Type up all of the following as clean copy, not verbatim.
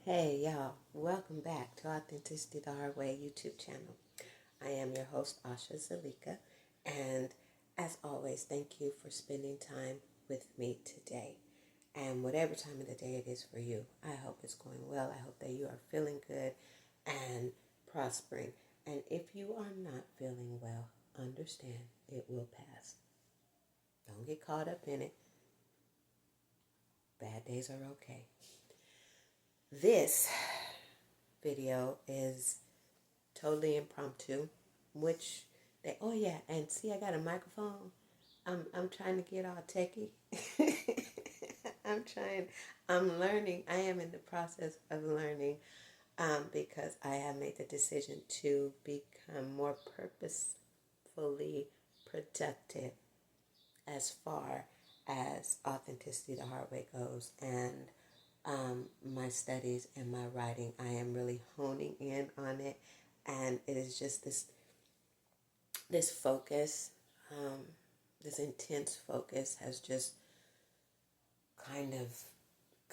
Hey y'all, welcome back to Authenticity the Hard Way YouTube channel. I am your host, Asha Zalika, and as always, thank you for spending time with me today. And whatever time of the day it is for you, I hope it's going well. I hope that you are feeling good and prospering. And if you are not feeling well, understand it will pass. Don't get caught up in it. Bad days are okay. This video is totally impromptu, which oh yeah, and see I got a microphone. I'm trying to get all techie. I'm learning. I am in the process of learning because I have made the decision to become more purposefully productive as far as authenticity the hard way goes, and my studies and my writing. I am really honing in on it, and it is just this focus, this intense focus has just kind of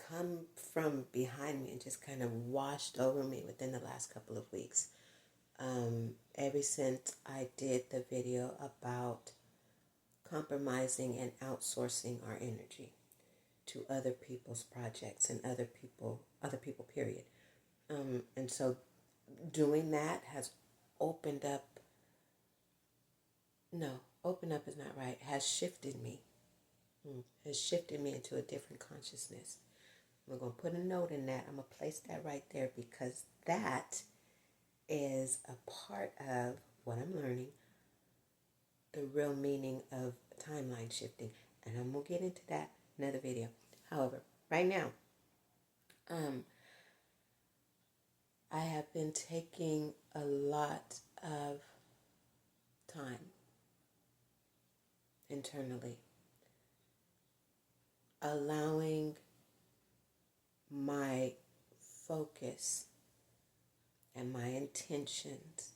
come from behind me and just kind of washed over me within the last couple of weeks. Ever since I did the video about compromising and outsourcing our energy to other people's projects and other people, period. And so doing that has opened up, no, open up is not right, has shifted me into a different consciousness. I'm going to put a note in that. I'm going to place that right there because that is a part of what I'm learning, the real meaning of timeline shifting. And I'm going to get into that in another video. However, right now, I have been taking a lot of time internally, allowing my focus and my intentions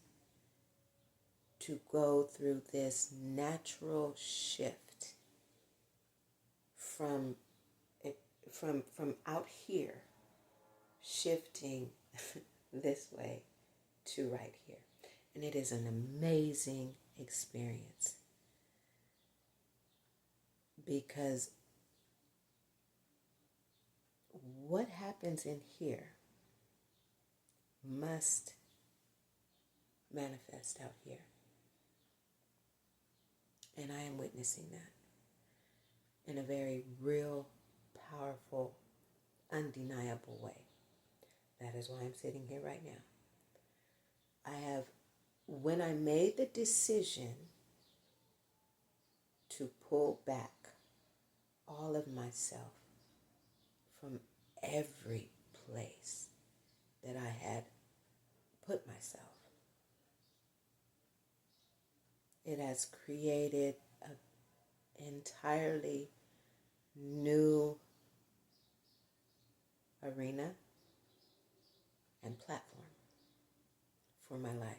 to go through this natural shift from out here, shifting this way to right here. And it is an amazing experience because what happens in here must manifest out here. And I am witnessing that in a very real, powerful, undeniable way. That is why I'm sitting here right now. When I made the decision to pull back all of myself from every place that I had put myself, it has created an entirely new arena and platform for my life.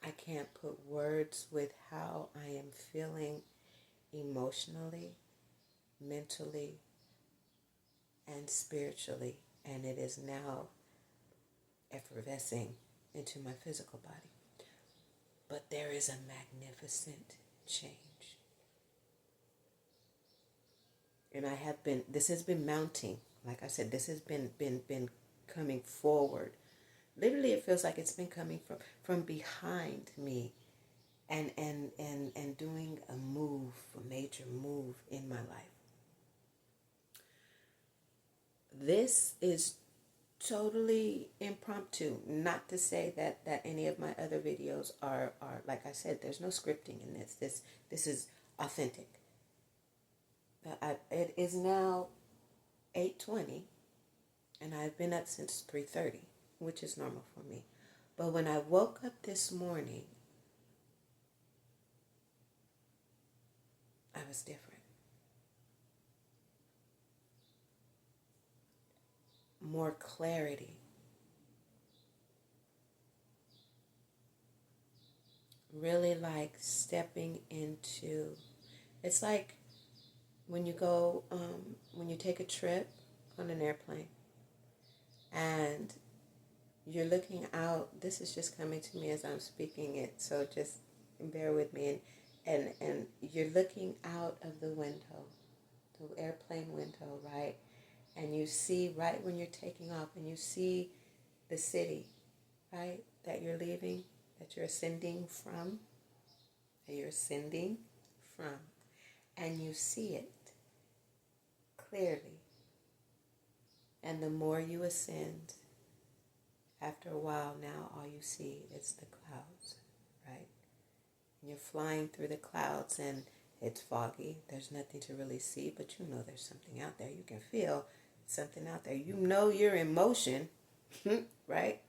I can't put words with how I am feeling emotionally, mentally, and spiritually, and it is now effervescing into my physical body. But there is a magnificent change. And this has been mounting. Like I said, this has been coming forward. Literally, it feels like it's been coming from behind me and doing a major move in my life. This is totally impromptu. Not to say that any of my other videos are like I said, there's no scripting in this. This is authentic. It is now 8:20, and I've been up since 3:30, which is normal for me. But when I woke up this morning, I was different. More clarity. Really like stepping into, it's like when you go, when you take a trip on an airplane and you're looking out, this is just coming to me as I'm speaking it, so just bear with me. And you're looking out of the window, the airplane window, right? And you see right when you're taking off, and you see the city, right, that you're leaving, that you're ascending from, and you see it clearly. And the more you ascend, after a while now, all you see is the clouds, right? And you're flying through the clouds, and it's foggy. There's nothing to really see, but you know there's something out there. You can feel something out there. You know you're in motion, right?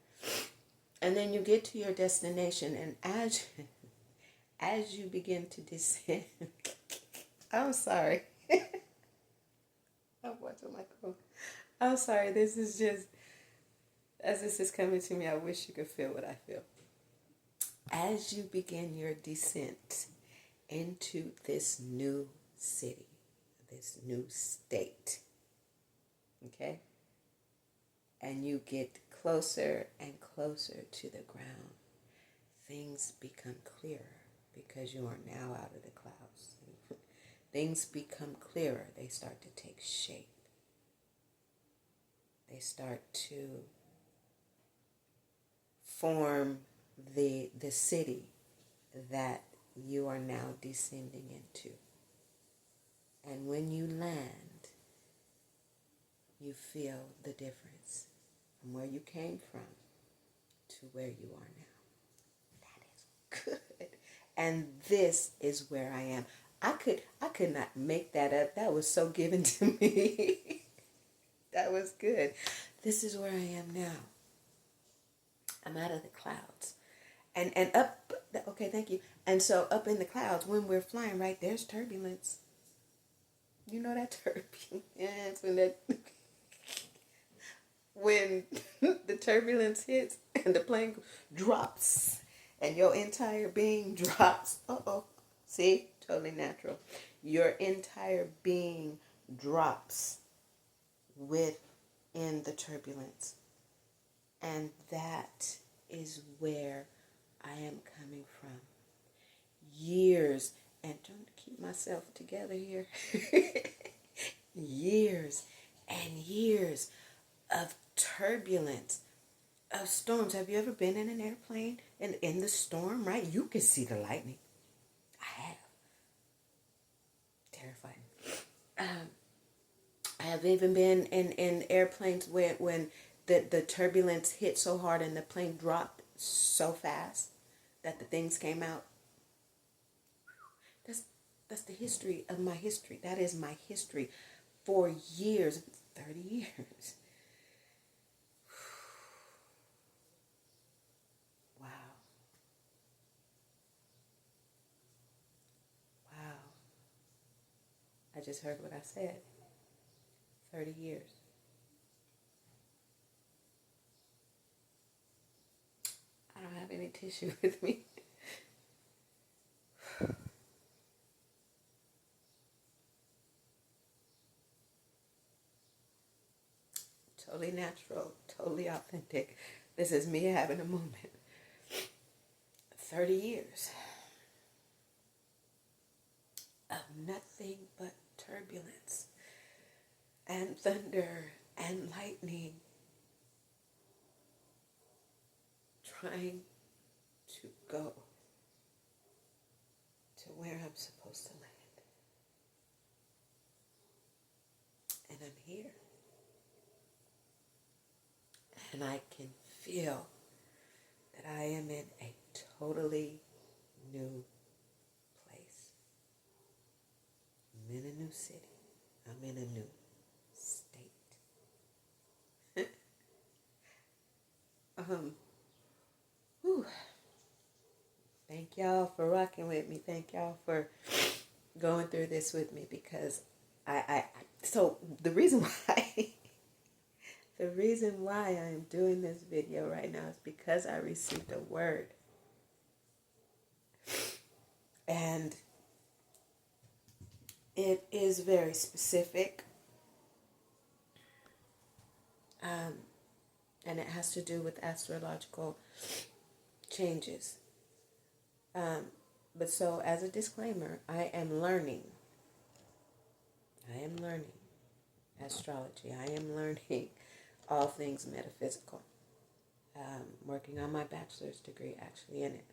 And then you get to your destination, and as you begin to descend, I'm sorry. I'm watching my phone. I'm sorry. This is just, as this is coming to me, I wish you could feel what I feel. As you begin your descent into this new city, this new state, okay? And you get closer and closer to the ground, things become clearer because you are now out of the clouds. Things become clearer. They start to take shape. They start to form the city that you are now descending into. And when you land, you feel the difference from where you came from to where you are now. That is good. And this is where I am. I could not make that up. That was so given to me. That was good. This is where I am now. I'm out of the clouds. And up, okay, thank you. And so up in the clouds, when we're flying, right, there's turbulence. You know that turbulence, when the turbulence hits and the plane drops and your entire being drops. See, totally natural. Your entire being drops within the turbulence. And that is where I am coming from. Years, and trying to keep myself together here. Years and years of turbulence, of storms. Have you ever been in an airplane and in the storm, right? You can see the lightning. I have. Terrifying. I have even been in airplanes when the turbulence hit so hard and the plane dropped so fast that the things came out. That's the history of my history. That is my history for years, 30 years. Wow. Wow. I just heard what I said. 30 years. I don't have any tissue with me. Totally natural, totally authentic. This is me having a moment. 30 years of nothing but turbulence and thunder and lightning, trying to go to where I'm supposed to land. And I'm here. And I can feel that I am in a totally new place. I'm in a new city. I'm in a new state. Whew. Thank y'all for rocking with me. Thank y'all for going through this with me, because so the reason why I am doing this video right now is because I received a word. And It is very specific, and it has to do with astrological changes. But so, as a disclaimer, I am learning. I am learning astrology. I am learning all things metaphysical. Working on my bachelor's degree actually in it.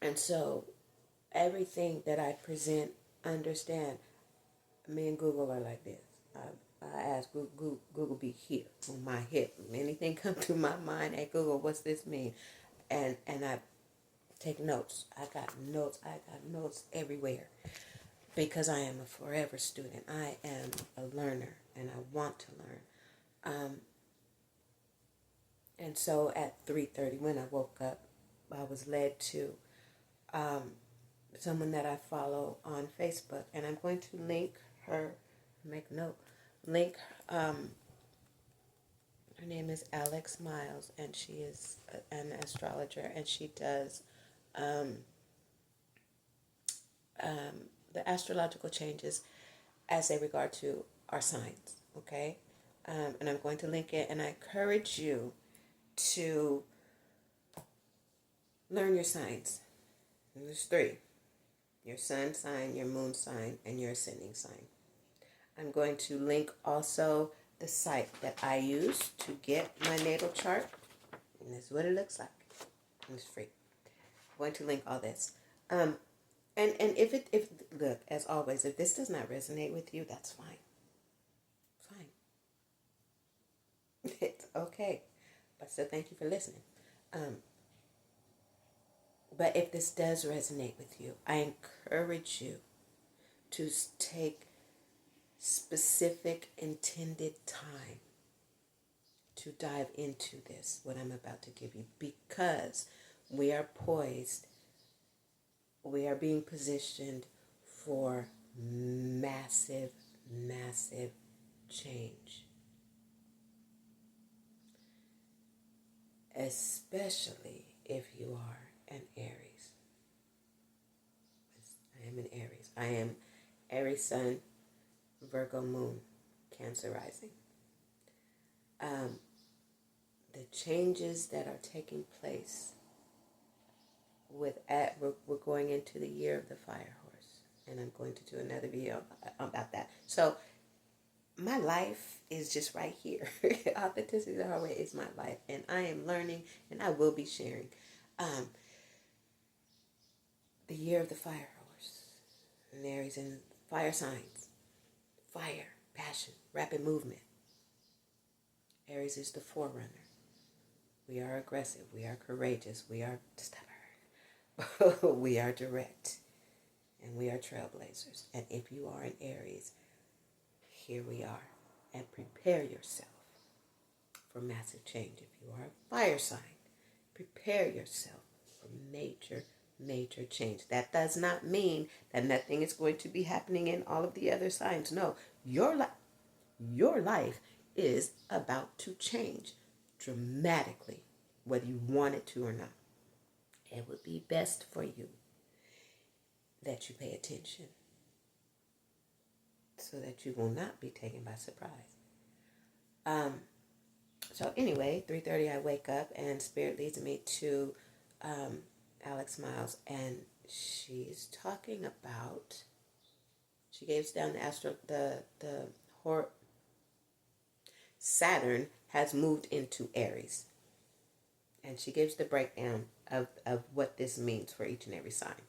And so, everything that I present, understand, me and Google are like this. I ask Google be here on my hip. Anything come through my mind, hey Google, what's this mean? And I take notes. I got notes everywhere because I am a forever student. I am a learner and I want to learn. And so at 3:30 when I woke up, I was led to someone that I follow on Facebook, and I'm going to link her, make note, link, her name is Alex Miles, and she is an astrologer, and she does the astrological changes as they regard to our signs, okay? And I'm going to link it, and I encourage you to learn your signs. And there's 3. Your sun sign, your moon sign, and your ascending sign. I'm going to link also the site that I use to get my natal chart. And this is what it looks like. It's free. I'm going to link all this. And if look, as always, if this does not resonate with you, that's fine. Fine. It's okay. But still, thank you for listening. But if this does resonate with you, I encourage you to take specific intended time to dive into this, what I'm about to give you, because we are poised, we are being positioned for massive, massive change. Especially if you are an Aries. I am an Aries. I am Aries Sun, Virgo Moon, Cancer Rising. The changes that are taking place we're going into the year of the fire horse, and I'm going to do another video about that. So my life is just right here. Authenticity the hard way is my life, and I am learning, and I will be sharing. The year of the fire horse, and Aries in fire signs, fire, passion, rapid movement. Aries is the forerunner. We are aggressive. We are courageous. We are stubborn. We are direct. And we are trailblazers. And if you are an Aries, here we are. And prepare yourself for massive change. If you are a fire sign, prepare yourself for major, major change. That does not mean that nothing is going to be happening in all of the other signs. No, your life is about to change dramatically, whether you want it to or not. It would be best for you that you pay attention so that you will not be taken by surprise. So anyway, 3:30 I wake up and Spirit leads me to Alex Miles, and she's talking about, she gives down Saturn has moved into Aries. And she gives the breakdown of what this means for each and every sign.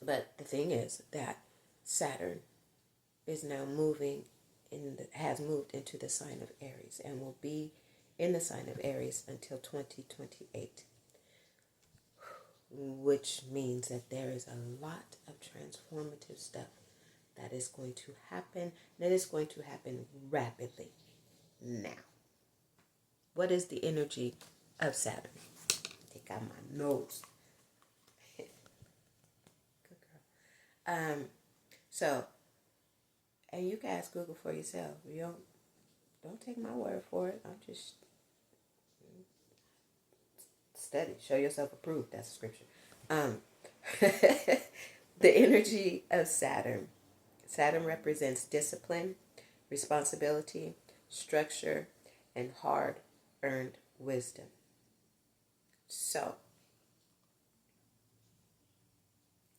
But the thing is that Saturn is now has moved into the sign of Aries and will be in the sign of Aries until 2028. Which means that there is a lot of transformative stuff that is going to happen. That is going to happen rapidly now. What is the energy of Saturn? Take out my nose. Good girl. So, and you can ask Google for yourself. You don't take my word for it. I'm just study. Show yourself approved. That's scripture. The energy of Saturn. Saturn represents discipline, responsibility, structure, and hard-earned wisdom. So,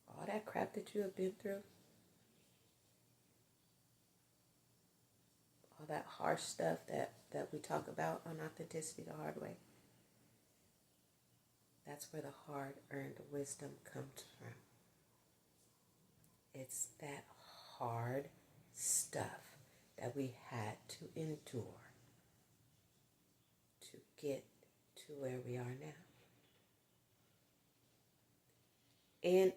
all that crap that you have been through, all that harsh stuff that we talk about on Authenticity the Hard Way, that's where the hard-earned wisdom comes from. It's that hard stuff that we had to endure to get to where we are now. And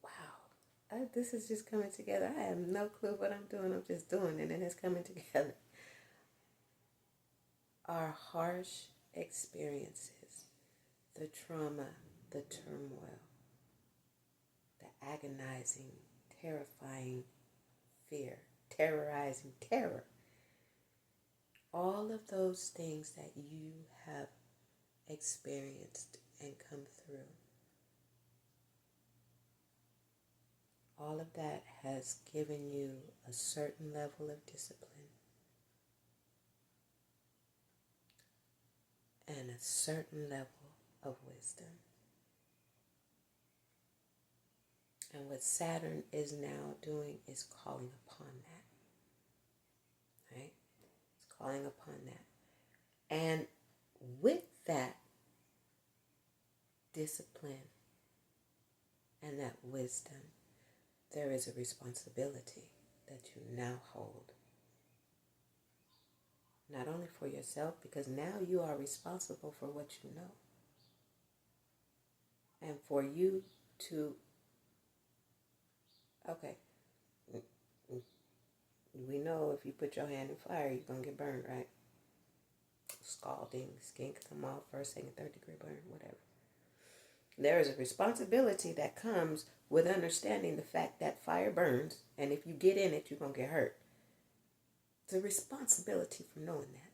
wow, this is just coming together. I have no clue what I'm doing. I'm just doing it, and it's coming together. Our harsh experiences, the trauma, the turmoil, the agonizing, terrifying fear, terrorizing terror, all of those things that you have experienced and come through, all of that has given you a certain level of discipline and a certain level of wisdom. And what Saturn is now doing is calling upon that. Right? It's calling upon that. And with that discipline and that wisdom, there is a responsibility that you now hold. Not only for yourself, because now you are responsible for what you know. And for you to, okay, we know if you put your hand in fire, you're going to get burned, right? Scalding, skin can come off, first, second, third degree burn, whatever. There is a responsibility that comes with understanding the fact that fire burns, and if you get in it, you're going to get hurt. It's a responsibility for knowing that.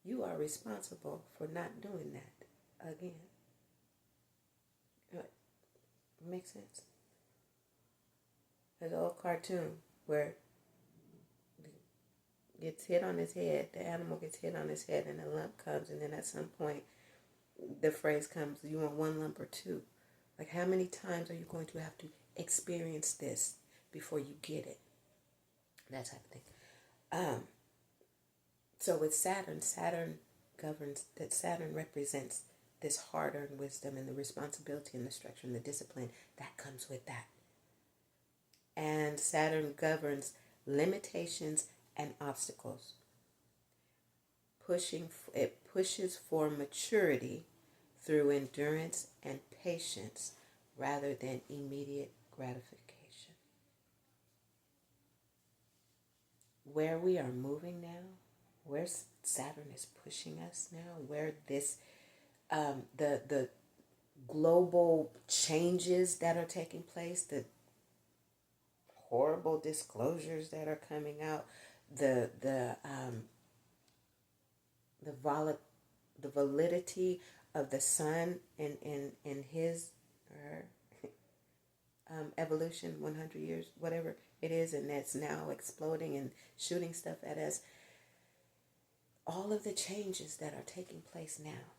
You are responsible for not doing that again. Makes sense? There's an old cartoon where gets hit on his head, the animal gets hit on his head, and a lump comes, and then at some point, the phrase comes, you want one lump or two? Like, how many times are you going to have to experience this before you get it? That type of thing. So with Saturn, Saturn represents this hard-earned wisdom and the responsibility and the structure and the discipline that comes with that. And Saturn governs limitations and obstacles. It pushes for maturity through endurance and patience rather than immediate gratification. Where we are moving now, where Saturn is pushing us now, where this the global changes that are taking place, the horrible disclosures that are coming out, the validity of the sun in his or her evolution, 100 years, whatever it is, and that's now exploding and shooting stuff at us. All of the changes that are taking place now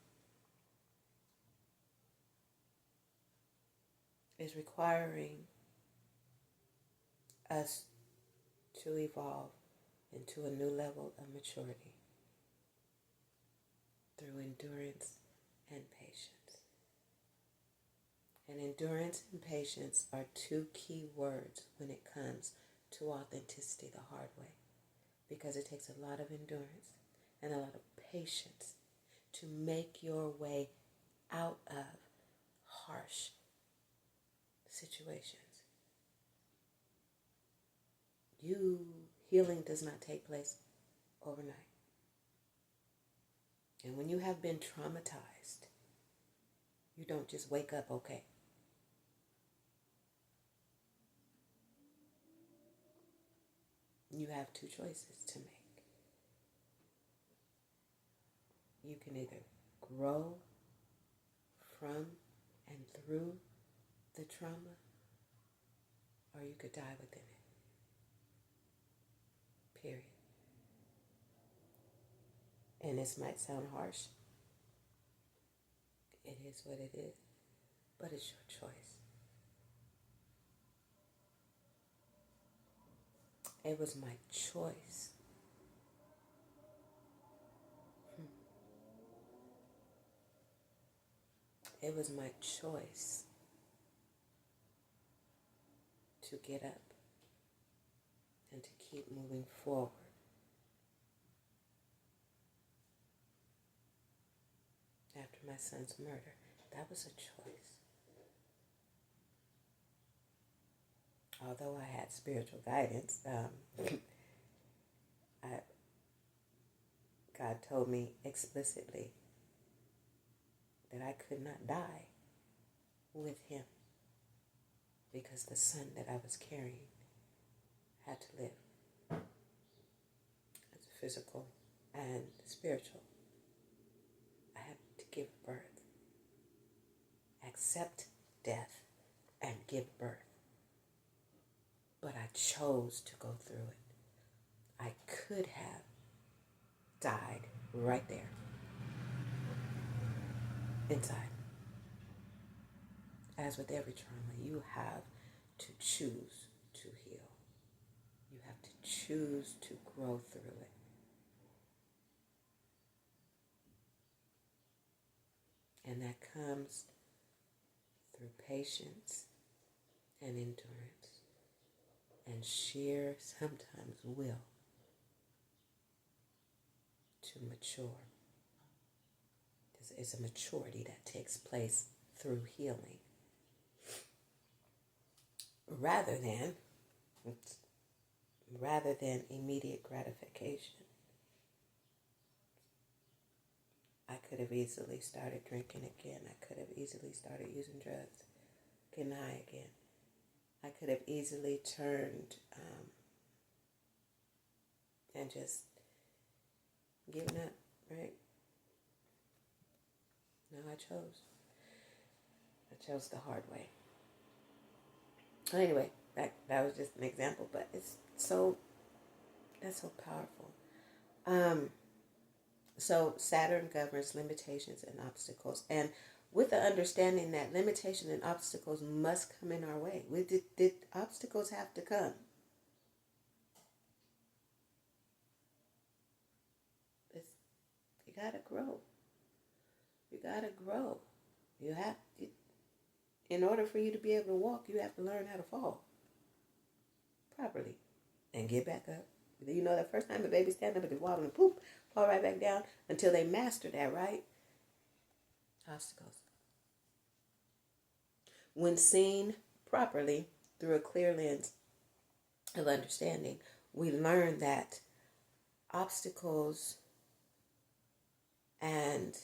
is requiring us to evolve into a new level of maturity through endurance and patience. And endurance and patience are two key words when it comes to authenticity the hard way, because it takes a lot of endurance and a lot of patience to make your way out of harsh situations. Healing does not take place overnight. And when you have been traumatized, you don't just wake up okay. You have two choices to make. You can either grow from and through the trauma, or you could die within it. Period. And this might sound harsh. It is what it is. But it's your choice. It was my choice. It was my choice to get up and to keep moving forward. After my son's murder, that was a choice. Although I had spiritual guidance, God told me explicitly that I could not die with him because the son that I was carrying had to live. It's physical and spiritual. I had to give birth, accept death, and give birth. But I chose to go through it. I could have died right there, inside. As with every trauma, you have to choose to heal. You have to choose to grow through it. And that comes through patience and endurance and sheer, sometimes, will to mature. It's a maturity that takes place through healing rather than immediate gratification. I could have easily started drinking again. I could have easily started using drugs, getting high again. I could have easily turned and just given up, right? No, I chose the hard way. Anyway, that was just an example, but that's so powerful. So Saturn governs limitations and obstacles, and with the understanding that limitation and obstacles must come in our way. Did obstacles have to come? You gotta grow. You gotta grow. In order for you to be able to walk, you have to learn how to fall properly and get back up. You know that first time a baby stand up and just waddle and poof, fall right back down until they master that, right? Obstacles. When seen properly through a clear lens of understanding, we learn that obstacles and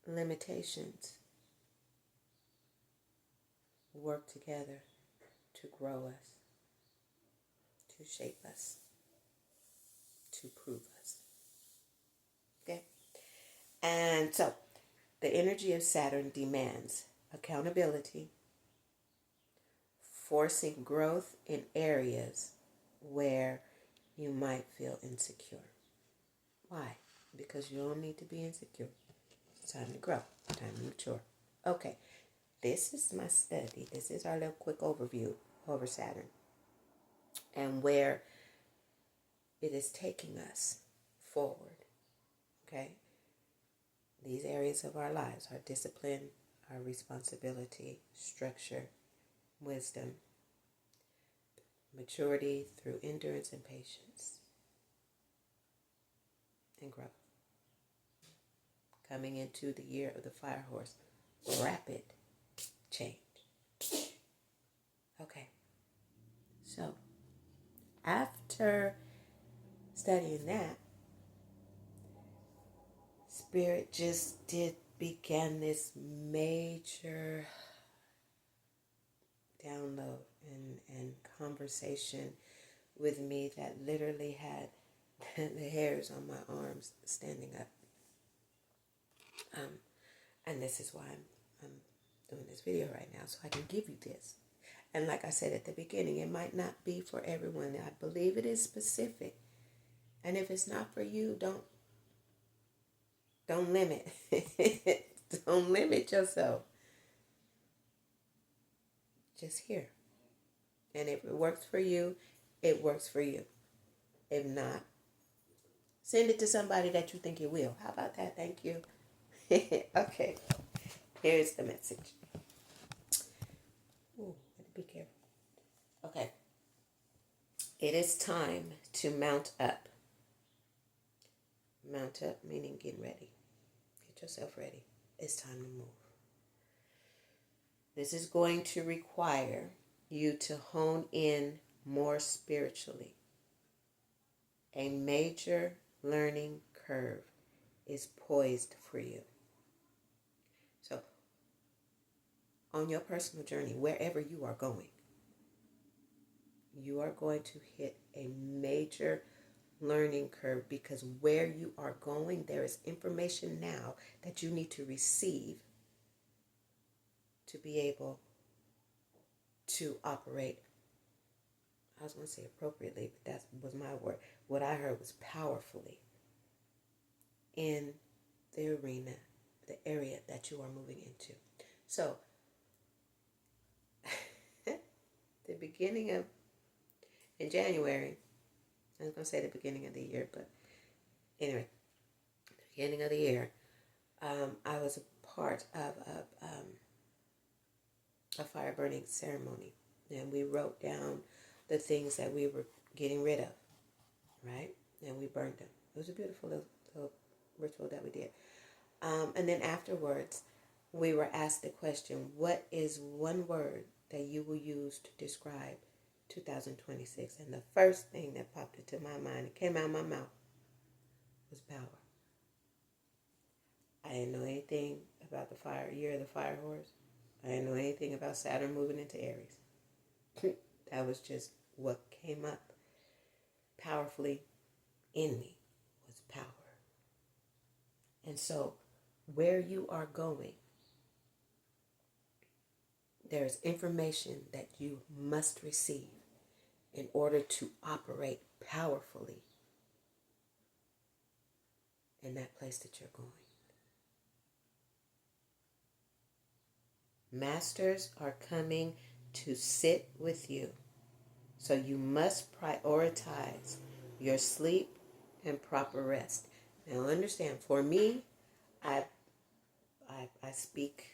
limitations work together to grow us, to shape us, to prove us. Okay? And so, the energy of Saturn demands accountability, forcing growth in areas where you might feel insecure. Why? Because you don't need to be insecure. It's time to grow, time to mature. Okay, this is my study. This is our little quick overview over Saturn and where it is taking us forward. Okay? These areas of our lives, our discipline, our responsibility, structure, wisdom, maturity through endurance and patience, and growth. Coming into the year of the fire horse, rapid change. Okay, so after studying that, Spirit just began this major download and conversation with me that literally had the hairs on my arms standing up. And this is why I'm doing this video right now so I can give you this. And like I said at the beginning, it might not be for everyone. I believe it is specific. And if it's not for you, don't limit. Don't limit yourself. Just hear. And if it works for you, it works for you. If not, send it to somebody that you think it will. How about that? Thank you. Okay. Here's the message. Ooh, be careful. Okay. It is time to mount up. Mount up meaning get ready. Get yourself ready. It's time to move. This is going to require you to hone in more spiritually. A major learning curve is poised for you. So, on your personal journey, wherever you are going to hit a major learning curve, because where you are going, there is information now that you need to receive to be able to operate. I was going to say appropriately, but that was my word. What I heard was powerfully in the arena, the area that you are moving into. So, the beginning of, in January, I was going to say the beginning of the year, but anyway, the beginning of the year, I was a part of a fire burning ceremony, and we wrote down the things that we were getting rid of, right? And we burned them. It was a beautiful little ritual that we did. And then afterwards, we were asked the question, what is one word that you will use to describe 2026? And the first thing that popped into my mind, it came out of my mouth, was power. I didn't know anything about the year of the fire horse. I didn't know anything about Saturn moving into Aries. That was just what came up powerfully in me, was power. And so, where you are going, there's information that you must receive in order to operate powerfully in that place that you're going. Masters are coming to sit with you. So you must prioritize your sleep and proper rest. Now understand, for me, I speak,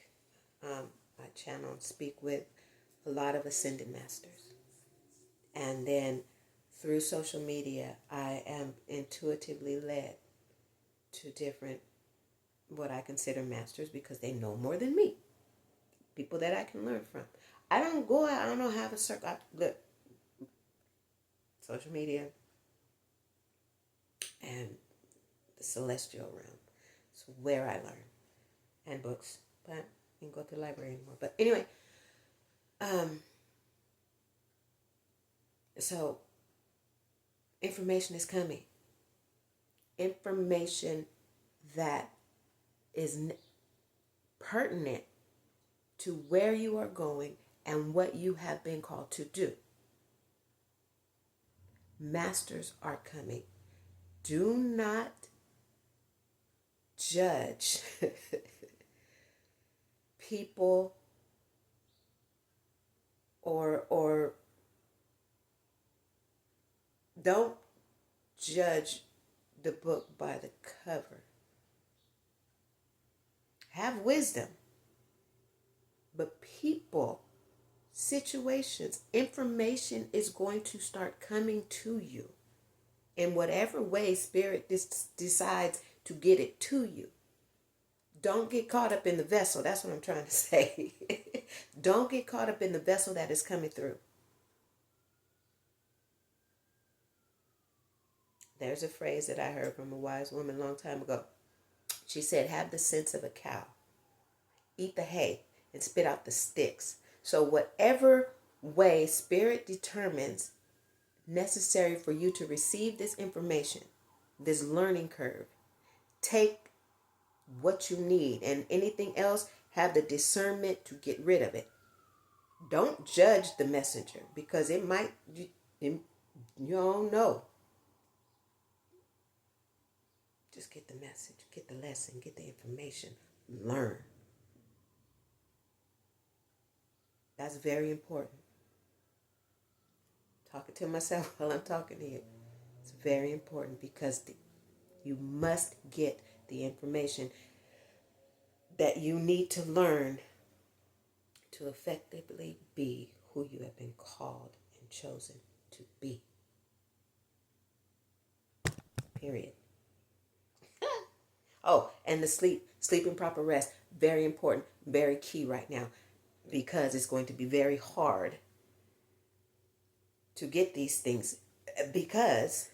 I channel and speak with a lot of ascended masters. And then through social media, I am intuitively led to different, what I consider masters, because they know more than me. People that I can learn from. I don't go out, I don't have a circle. Look, social media and the celestial realm. It's where I learn. And books. But I didn't go to the library anymore. But anyway, so information is coming. Information that is pertinent to where you are going and what you have been called to do. Masters are coming. Do not judge people or don't judge the book by the cover. Have wisdom. But people, situations, information is going to start coming to you in whatever way Spirit decides to get it to you. Don't get caught up in the vessel. That's what I'm trying to say. Don't get caught up in the vessel that is coming through. There's a phrase that I heard from a wise woman a long time ago. She said, have the sense of a cow. Eat the hay and spit out the sticks. So whatever way Spirit determines necessary for you to receive this information, this learning curve, take what you need, and anything else Have the discernment to get rid of it. Don't judge the messenger because it might, you don't know. Just get the message, get the lesson, get the information, learn. That's very important. Talking to myself while I'm talking to you. It's very important because you must get the information that you need to learn to effectively be who you have been called and chosen to be. Period. Oh, and the sleep and proper rest, very important, very key right now, because it's going to be very hard to get these things because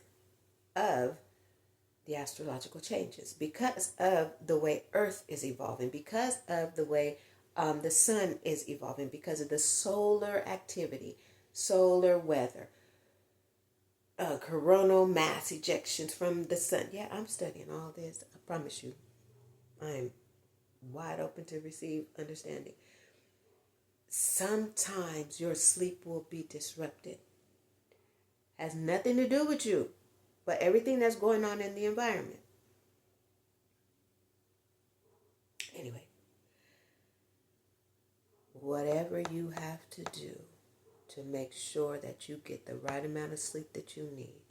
of the astrological changes, because of the way Earth is evolving, because of the way the sun is evolving, because of the solar activity, solar weather, coronal mass ejections from the sun. Yeah, I'm studying all this. I promise you, I'm wide open to receive understanding. Sometimes your sleep will be disrupted. Has nothing to do with you, but everything that's going on in the environment. Anyway, whatever you have to do to make sure that you get the right amount of sleep that you need.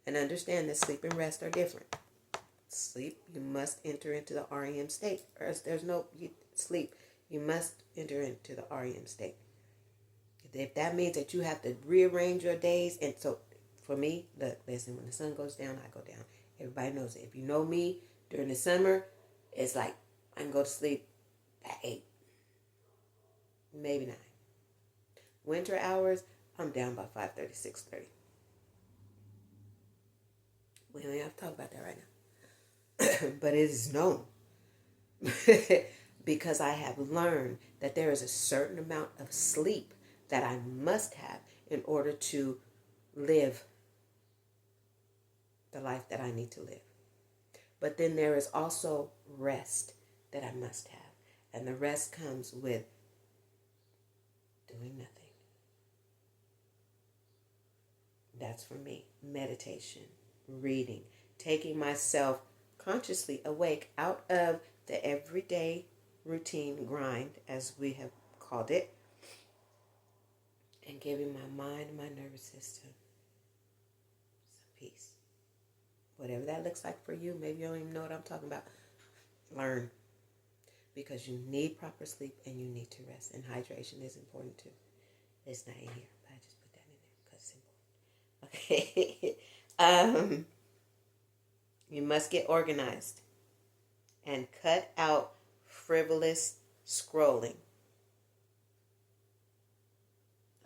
And understand that sleep and rest are different. Sleep, you must enter into the REM state. Or else there's no sleep. You must enter into the REM state. If that means that you have to rearrange your days, and so for me, look, listen, when the sun goes down, I go down. Everybody knows it. If you know me, during the summer, it's like I can go to sleep at 8, maybe 9. Winter hours, I'm down by 5:30, 6:30. We don't have to talk about that right now. But it is known because I have learned that there is a certain amount of sleep that I must have in order to live the life that I need to live. But then there is also rest that I must have. And the rest comes with doing nothing. That's for me. Meditation, reading, taking myself consciously awake out of the everyday routine grind, as we have called it, and giving my mind and my nervous system some peace. Whatever that looks like for you, maybe you don't even know what I'm talking about. Learn. Because you need proper sleep and you need to rest. And hydration is important too. It's not in here, but I just put that in there because it's important. Okay. You must get organized and cut out frivolous scrolling.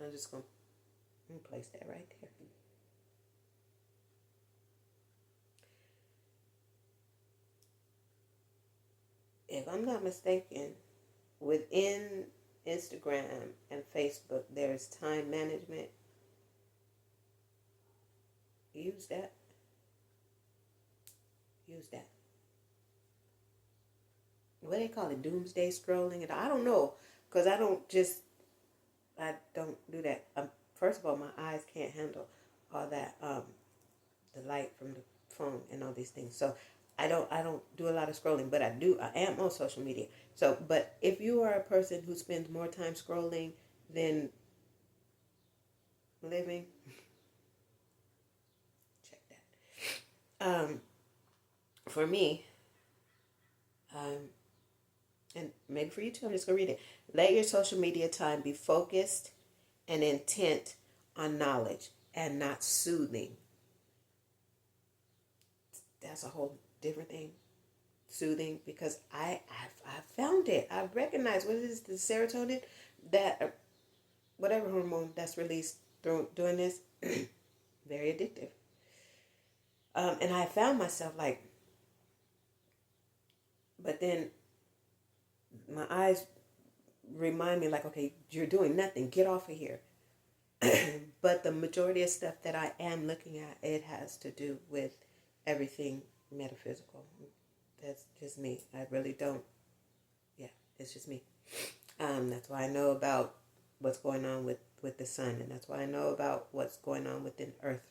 I'm just going to place that right there. If I'm not mistaken, within Instagram and Facebook, there's time management. Use that. Use that. What do they call it? Doomsday scrolling? And I don't know, because I don't do that. First of all, my eyes can't handle all that, the light from the phone and all these things. So I don't do a lot of scrolling, but I am on social media. So, but if you are a person who spends more time scrolling than living, check that. For me, and maybe for you too, I'm just going to read it. Let your social media time be focused and intent on knowledge and not soothing. That's a whole different thing. Soothing, because I found it. I recognize what is the serotonin, that whatever hormone that's released through doing this, very addictive. And I found myself like, but then my eyes remind me like, okay, you're doing nothing. Get off of here. But the majority of stuff that I am looking at, it has to do with everything metaphysical. That's just me. I really don't. Yeah, it's just me. That's why I know about what's going on with the sun, and that's why I know about what's going on within Earth,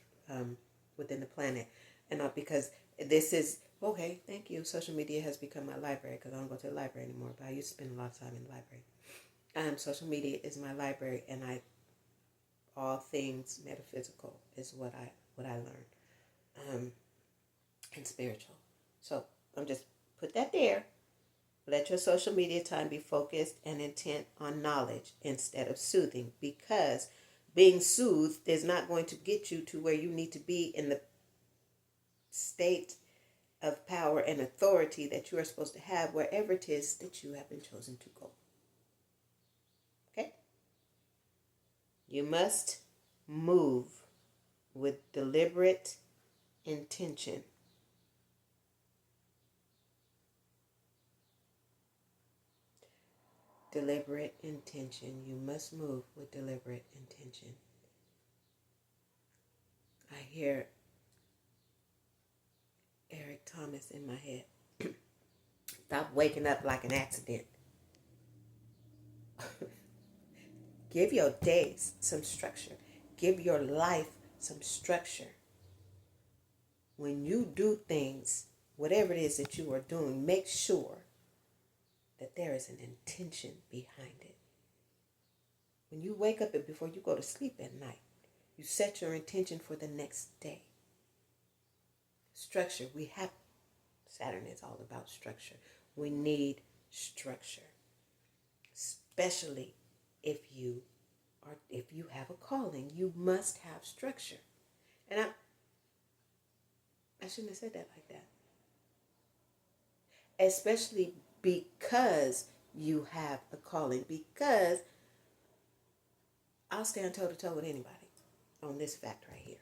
within the planet, and not because this is okay. Thank you. Social media has become my library because I don't go to the library anymore, but I used to spend a lot of time in the library. Social media is my library, and all things metaphysical is what I learned, and spiritual. So I'm just put that there. Let your social media time be focused and intent on knowledge instead of soothing, because being soothed is not going to get you to where you need to be in the state of power and authority that you are supposed to have wherever it is that you have been chosen to go. Okay? You must move with deliberate intention. Deliberate intention. You must move with deliberate intention. I hear Eric Thomas in my head. Stop waking up like an accident. Give your days some structure. Give your life some structure. When you do things, whatever it is that you are doing, make sure that there is an intention behind it. When you wake up and before you go to sleep at night, you set your intention for the next day. Structure. Saturn is all about structure. We need structure, especially if you have a calling. You must have structure. And I shouldn't have said that like that. Especially because you have a calling. Because I'll stand toe to toe with anybody on this fact right here.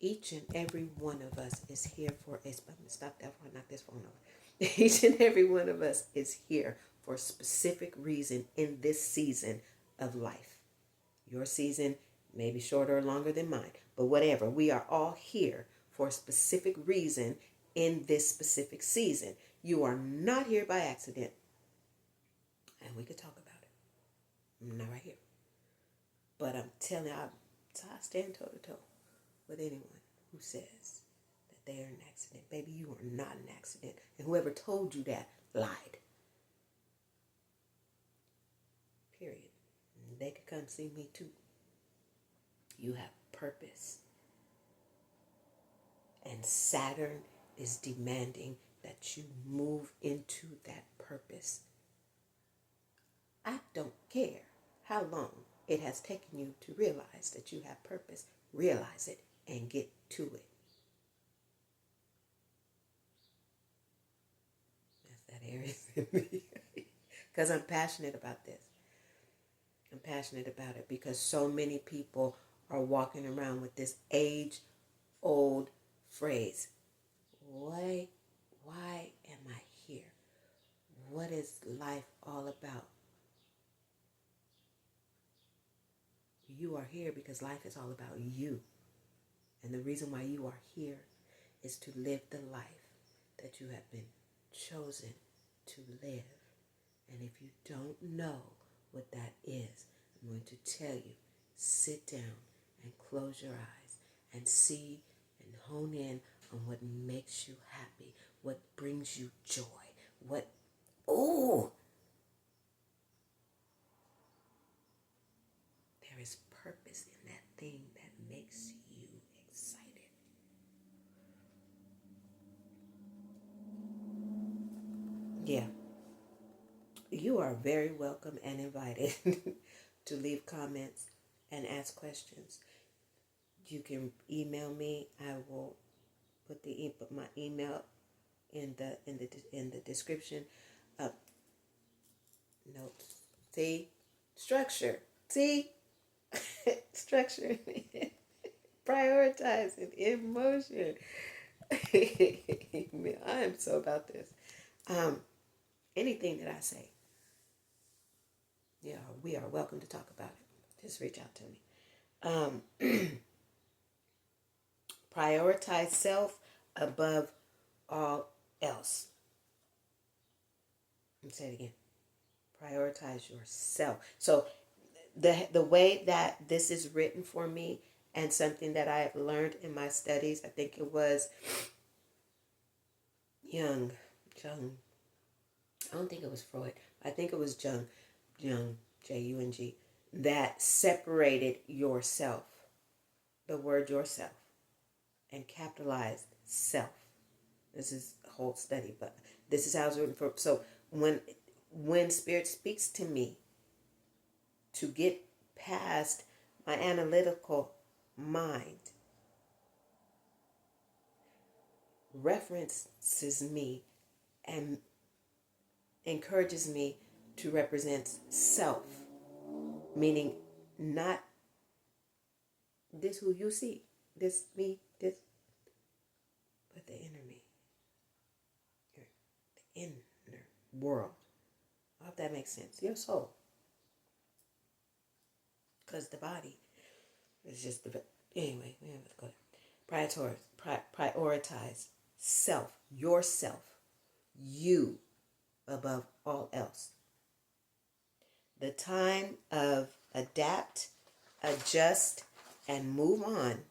Each and every one of us is here for a stop that before I knock this phone over. Each and every one of us is here for a specific reason in this season of life. Your season may be shorter or longer than mine, but whatever. We are all here for a specific reason in this specific season. You are not here by accident. And we could talk about it. I'm not right here. But I'm telling you, I stand toe to toe with anyone who says that they are an accident. Baby, you are not an accident. And whoever told you that lied. Period. And they could come see me too. You have purpose. And Saturn is demanding that you move into that purpose. I don't care how long it has taken you to realize that you have purpose. Realize it and get to it. That's that Aries in me. Because I'm passionate about this. I'm passionate about it because so many people are walking around with this age-old phrase. Why am I here? What is life all about? You are here because life is all about you. And the reason why you are here is to live the life that you have been chosen to live. And if you don't know what that is, I'm going to tell you, sit down and close your eyes and see and hone in on what makes you happy, what brings you joy, there is purpose in that thing that makes you excited. Yeah. You are very welcome and invited to leave comments and ask questions. You can email me. I will put my email in the description. Notes. See, structure. See, structure. Prioritizing emotion. I am so about this. Anything that I say, yeah, we are welcome to talk about it. Just reach out to me. Prioritize self above all else. Let me say it again. Prioritize yourself. So the way that this is written for me, and something that I have learned in my studies, I think it was Jung, I don't think it was Freud. I think it was Jung, Jung, that separated yourself, the word yourself, and capitalized self. This is a whole study, but this is how it's written for. So when Spirit speaks to me to get past my analytical mind, references me and encourages me to represent self, meaning not this who you see, this me, this, but the inner me, the inner world. I hope that makes sense. Your soul. Because the body is just the... Anyway, we have to go there. Prioritize self, yourself, you above all else. The time of adapt, adjust, and move on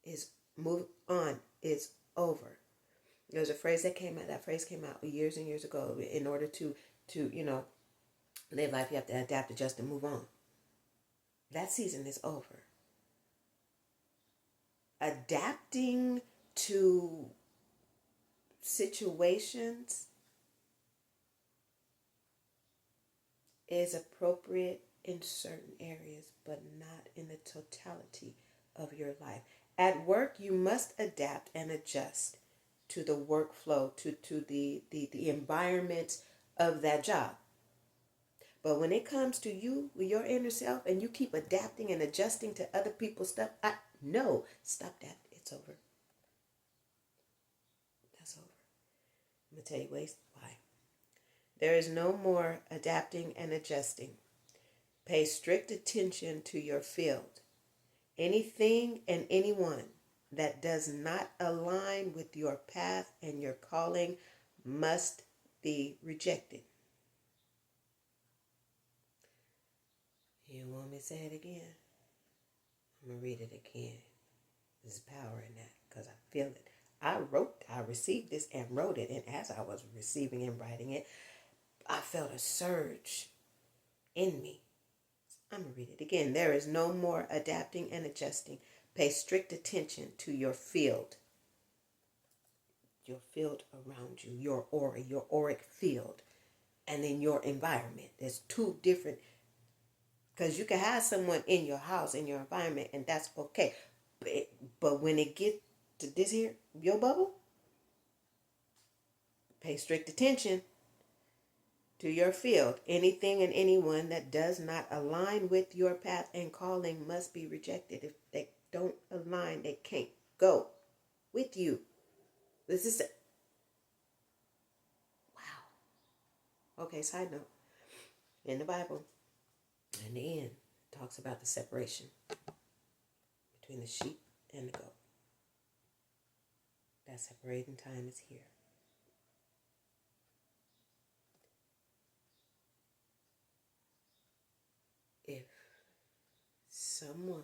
is over. There's a phrase that came out. That phrase came out years and years ago. In order to live life, you have to adapt, adjust, and move on. That season is over. Adapting to situations is appropriate in certain areas, but not in the totality of your life. At work, you must adapt and adjust to the workflow, to the environment of that job. But when it comes to you, with your inner self, and you keep adapting and adjusting to other people's stuff, no, stop that. It's over. That's over. I'm going to tell you why. There is no more adapting and adjusting. Pay strict attention to your field. Anything and anyone that does not align with your path and your calling must be rejected. You want me to say it again? I'm going to read it again. There's power in that because I feel it. I received this and wrote it, and as I was receiving and writing it, I felt a surge in me. I'm going to read it again. There is no more adapting and adjusting. Pay strict attention to your field around you, your aura, your auric field, and then your environment. There's two different, because you can have someone in your house, in your environment, and that's okay. But when it gets to this here, your bubble, pay strict attention to your field. Anything and anyone that does not align with your path and calling must be rejected. If they don't align, they can't go with you. This is wow. Okay, side note. In the Bible, in the end, it talks about the separation between the sheep and the goat. That separating time is here. If someone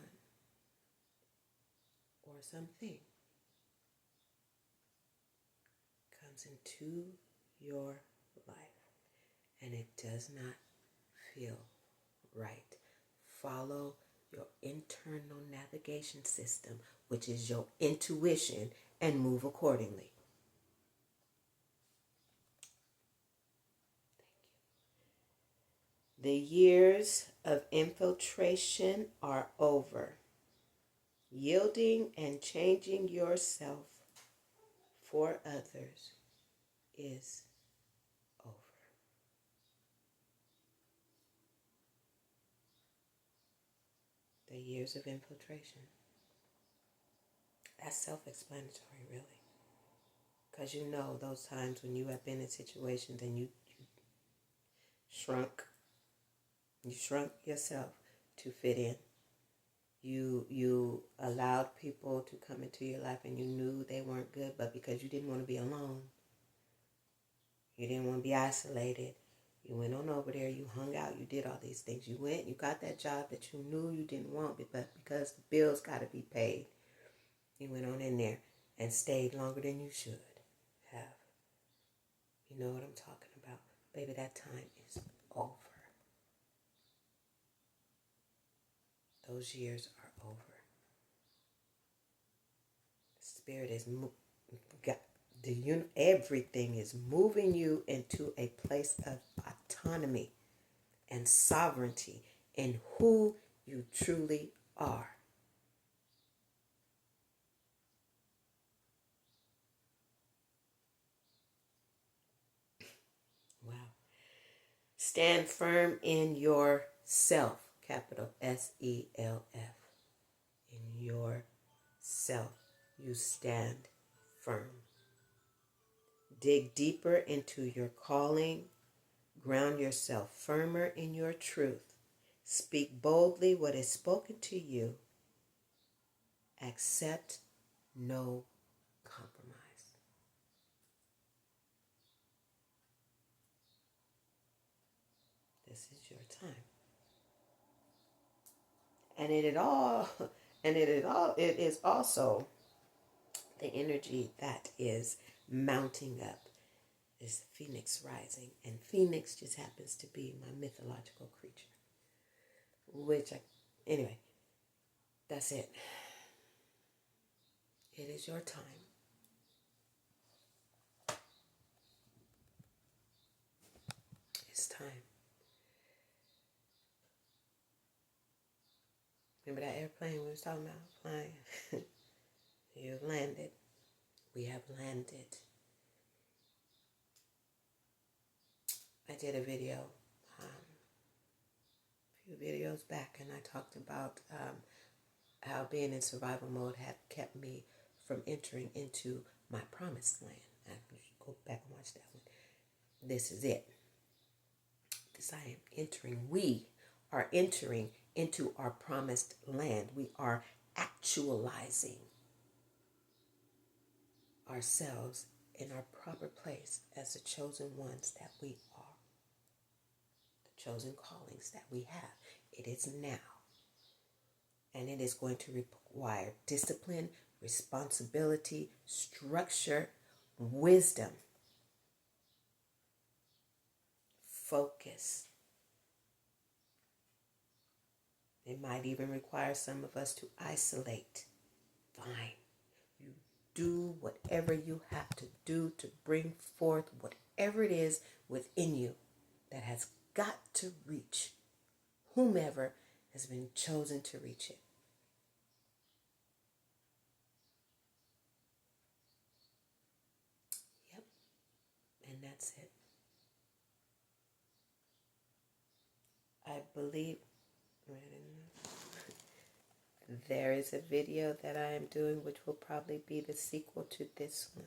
or something comes into your life and it does not feel right, follow your internal navigation system, which is your intuition, and move accordingly. The years of infiltration are over. Yielding and changing yourself for others is over. The years of infiltration. That's self-explanatory, really. Because you know those times when you have been in situations and you shrunk yourself to fit in. You allowed people to come into your life and you knew they weren't good, but because you didn't want to be alone, you didn't want to be isolated, You went on over there, you hung out, you did all these things. You went, you got that job that you knew you didn't want, but because the bills got to be paid, you went on in there and stayed longer than you should have. You know what I'm talking about? Baby, that time is over. Those years are over. Spirit is everything is moving you into a place of autonomy and sovereignty in who you truly are. Wow. Stand firm in yourself, capital SELF. In yourself, you stand firm. Dig deeper into your calling. Ground yourself firmer in your truth. Speak boldly what is spoken to you. Accept no compromise. This is your time. It is also the energy that is mounting up. Is the phoenix rising, and phoenix just happens to be my mythological creature. Anyway, that's it. It is your time. It's time. Remember that airplane we was talking about flying? You've landed. We have landed. I did a video a few videos back, and I talked about how being in survival mode had kept me from entering into my promised land. You should go back and watch that one. This is it. We are entering into our promised land. We are actualizing ourselves in our proper place as the chosen ones that we are. The chosen callings that we have. It is now. And it is going to require discipline, responsibility, structure, wisdom, focus. It might even require some of us to isolate. Fine. You do whatever you have to do to bring forth whatever it is within you that has got to reach whomever has been chosen to reach it. Yep. And that's it. I believe there is a video that I am doing which will probably be the sequel to this one.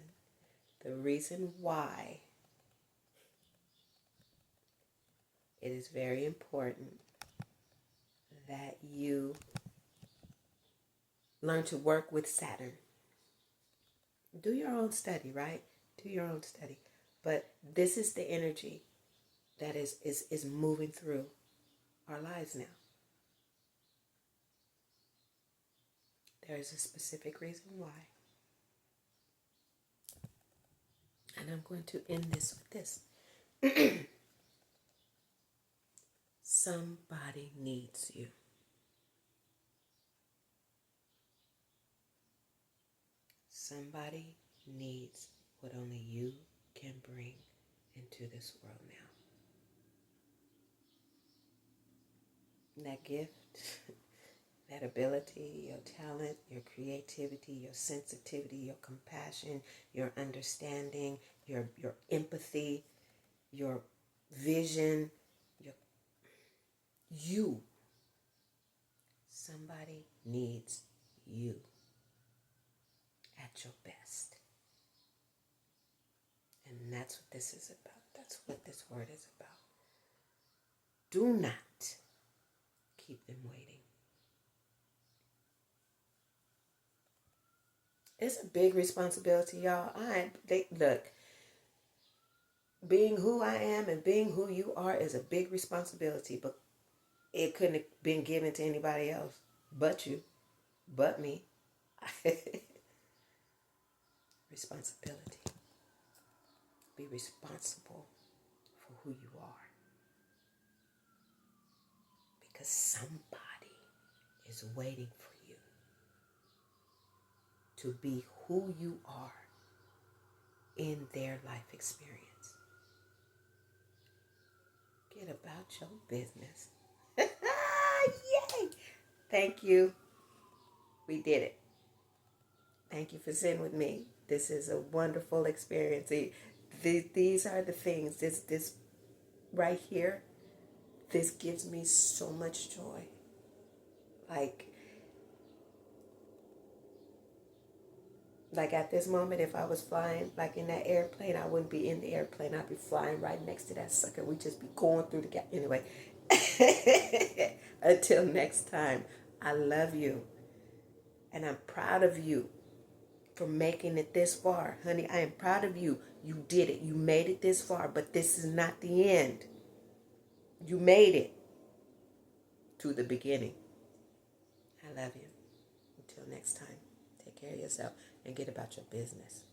The reason why it is very important that you learn to work with Saturn. Do your own study, right? Do your own study. But this is the energy that is moving through our lives now. There is a specific reason why. And I'm going to end this with this. Somebody needs you. Somebody needs what only you can bring into this world now. That gift, that ability, your talent, your creativity, your sensitivity, your compassion, your understanding, your empathy, your vision, you. Somebody needs you at your best. And that's what this is about. That's what this word is about. Do not keep them waiting. It's a big responsibility, y'all. Look, being who I am and being who you are is a big responsibility, but it couldn't have been given to anybody else but you, but me. Responsibility. Be responsible for who you are, because somebody is waiting for you to be who you are in their life experience. Get about your business. Yay! Thank you. We did it. Thank you for sitting with me. This is a wonderful experience. These are the things. This right here. This gives me so much joy. Like at this moment, if I was flying like in that airplane, I wouldn't be in the airplane. I'd be flying right next to that sucker. We'd just be going through the gap. Anyway, until next time, I love you. And I'm proud of you for making it this far. Honey, I am proud of you. You did it. You made it this far, but this is not the end. You made it to the beginning. I love you. Until next time, take care of yourself and get about your business.